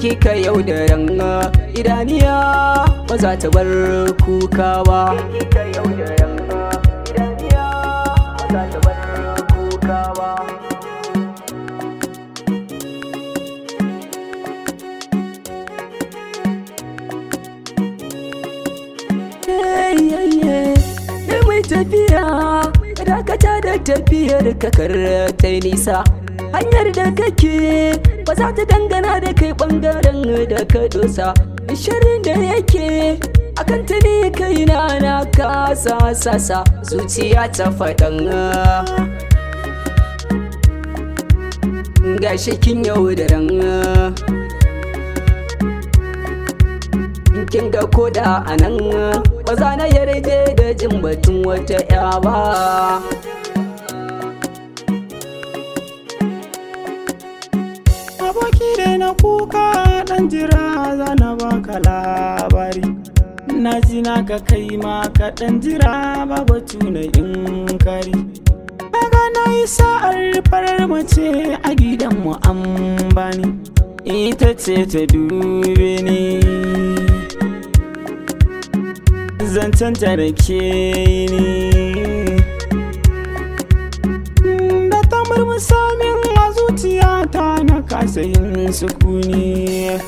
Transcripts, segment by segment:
kika yaudaran idaniya ba za ta bar kuka ba. Kika yaudaran idaniya ba za ta bar kuka ba. Mai tafiya dakata da tafiyar kakar ta nisa, hanyar da kake ba za ta dangana da kai bangaren da ka dosa. Shirin da yake akan ta ne kaina na kasa sasa, zuciya ta faɗan gashi kin yaudaran. Kin ga koda a nan ba za na yarda da jin batun wata ya ba. Aboki da na kuka dan jira za na baka labari, na ji naka kai ma ka dan jira ba batu na inkari. Daga na yi sa'ar farar mace a gidanmu an bani, ita ce ta dube ni zancen ta da ke ni, da ta murmusa min a zuciyata na kasa yin sukuni.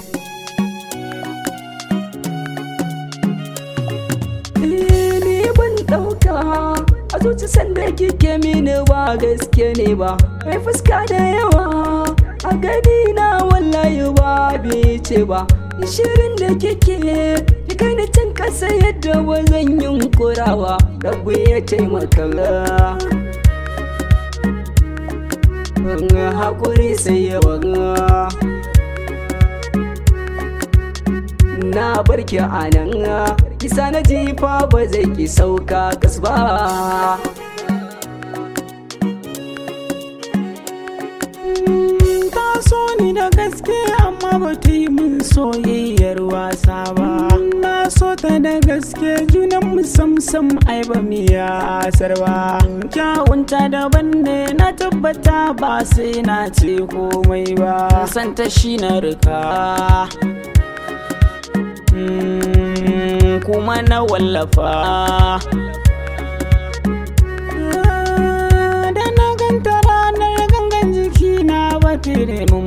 Ni ban ɗauka a zuci sanda kike mini ba gaske ne ba, mai fuska da yawa a gani na wallahi ba bice ba. Shirin da kike kai ni can kasa yadda ba zan yunkura ba, rabu ya taimaka. Haƙuri sai yawa na barki a nan, kisa na jifa ba zai ki sauka kas ba. Ta so ni da gaske amma ba ta yi min soyayyar wasa ba. Na so ta da gaske junan mu sam ai ba mu yasar ba. Kyawunta daban ne na tabbata ba sai na ce komai ba. Santa shi na rika kuma na wallafa. Da na ganta ranar gangan jiki na ba ta mun